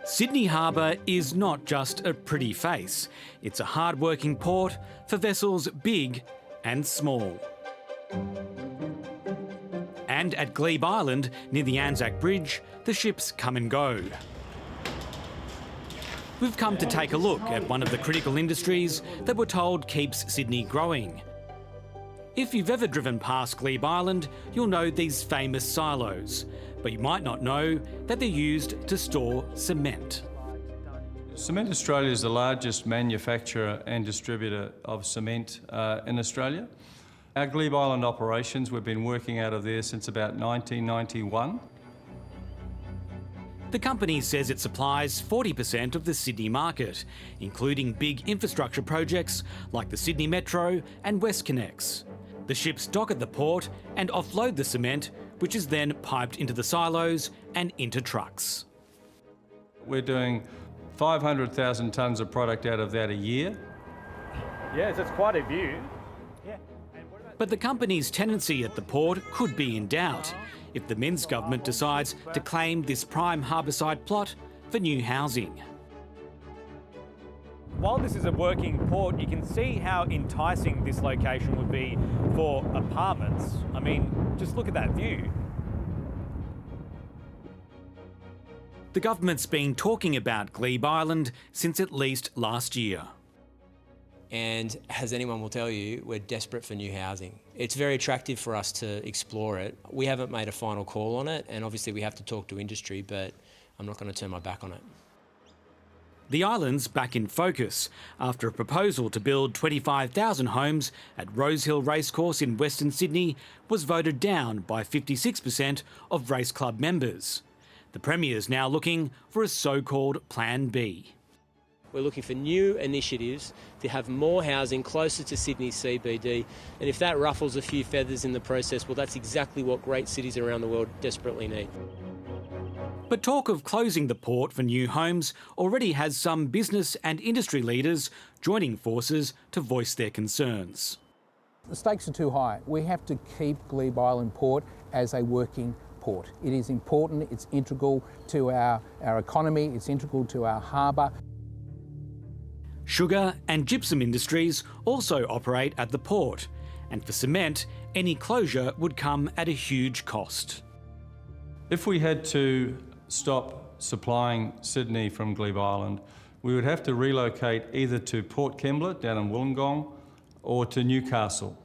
Sydney Harbour is not just a pretty face. It's a hard-working port for vessels big and small. And at Glebe Island, near the Anzac Bridge, the ships come and go. We've come to take a look at one of the critical industries that we're told keeps Sydney growing. If you've ever driven past Glebe Island, you'll know these famous silos, but you might not know that they're used to store cement. Cement Australia is the largest manufacturer and distributor of cement in Australia. Our Glebe Island operations, we've been working out of there since about 1991. The company says it supplies 40% of the Sydney market, including big infrastructure projects like the Sydney Metro and WestConnex. The ships dock at the port and offload the cement, which is then piped into the silos and into trucks. We're doing 500,000 tonnes of product out of that a year. Yes, it's quite a view. But the company's tenancy at the port could be in doubt if the Minns government decides to claim this prime harbourside plot for new housing. While this is a working port, you can see how enticing this location would be for apartments. I mean, just look at that view. The government's been talking about Glebe Island since at least last year. And as anyone will tell you, we're desperate for new housing. It's very attractive for us to explore it. We haven't made a final call on it, and obviously we have to talk to industry, but I'm not going to turn my back on it. The island's back in focus after a proposal to build 25,000 homes at Rosehill Racecourse in Western Sydney was voted down by 56% of race club members. The Premier's now looking for a so-called Plan B. We're looking for new initiatives to have more housing closer to Sydney CBD, and if that ruffles a few feathers in the process, well, that's exactly what great cities around the world desperately need. But talk of closing the port for new homes already has some business and industry leaders joining forces to voice their concerns. The stakes are too high. We have to keep Glebe Island Port as a working port. It is important, it's integral to our economy, it's integral to our harbour. Sugar and gypsum industries also operate at the port, and for cement, any closure would come at a huge cost. If we had to stop supplying Sydney from Glebe Island, we would have to relocate either to Port Kembla down in Wollongong or to Newcastle.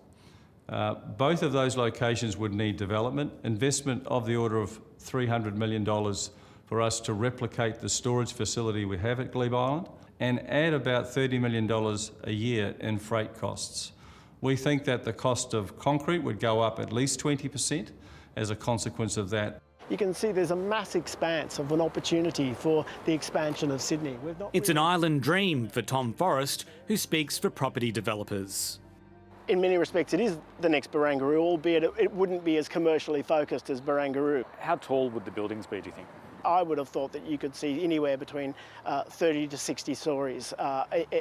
Both of those locations would need development, investment of the order of $300 million for us to replicate the storage facility we have at Glebe Island, and add about $30 million a year in freight costs. We think that the cost of concrete would go up at least 20% as a consequence of that. You can see there's a mass expanse of an opportunity for the expansion of Sydney. It's an island dream for Tom Forrest, who speaks for property developers. In many respects, it is the next Barangaroo, albeit it wouldn't be as commercially focused as Barangaroo. How tall would the buildings be, do you think? I would have thought that you could see anywhere between 30 to 60 stories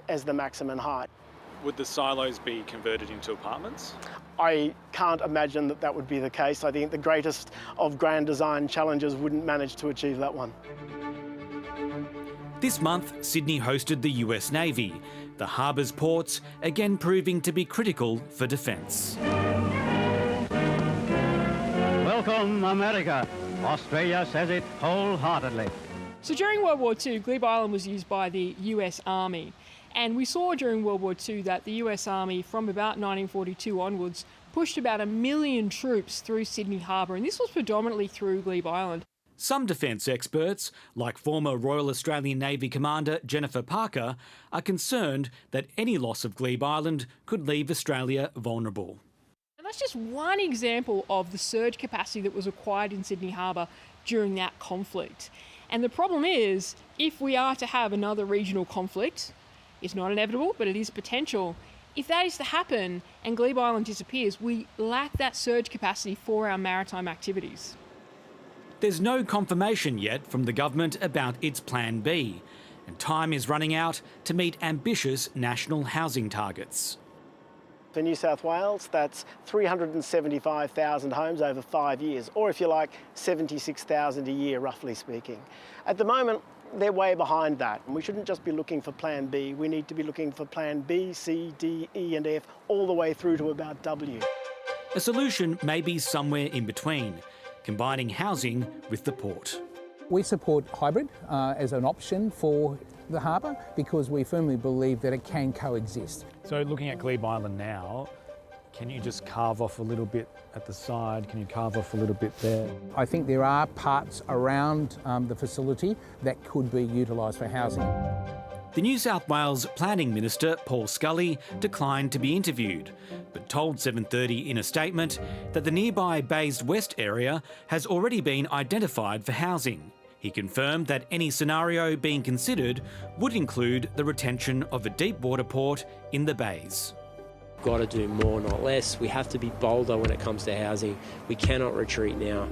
as the maximum height. Would the silos be converted into apartments? I can't imagine that that would be the case. I think the greatest of grand design challenges wouldn't manage to achieve that one. This month, Sydney hosted the US Navy, the harbour's ports again proving to be critical for defence. Welcome, America. Australia says it wholeheartedly. So during World War II, Glebe Island was used by the US Army. And we saw during World War II that the US Army, from about 1942 onwards, pushed about 1 million troops through Sydney Harbour, and this was predominantly through Glebe Island. Some defence experts, like former Royal Australian Navy Commander Jennifer Parker, are concerned that any loss of Glebe Island could leave Australia vulnerable. And that's just one example of the surge capacity that was acquired in Sydney Harbour during that conflict. And the problem is, if we are to have another regional conflict, it's not inevitable, but it is potential. If that is to happen and Glebe Island disappears, we lack that surge capacity for our maritime activities. There's no confirmation yet from the government about its Plan B, and time is running out to meet ambitious national housing targets. For New South Wales, that's 375,000 homes over 5 years, or if you like, 76,000 a year, roughly speaking. At the moment, they're way behind that. And we shouldn't just be looking for plan B, we need to be looking for plan B, C, D, E and F, all the way through to about W. A solution may be somewhere in between, combining housing with the port. We support hybrid as an option for the harbour because we firmly believe that it can coexist. So looking at Glebe Island now, can you just carve off a little bit at the side? Can you carve off a little bit there? I think there are parts around the facility that could be utilised for housing. The New South Wales Planning Minister, Paul Scully, declined to be interviewed, but told 7:30 in a statement that the nearby Bays West area has already been identified for housing. He confirmed that any scenario being considered would include the retention of a deep water port in the bays. Got to do more, not less. We have to be bolder when it comes to housing. We cannot retreat now.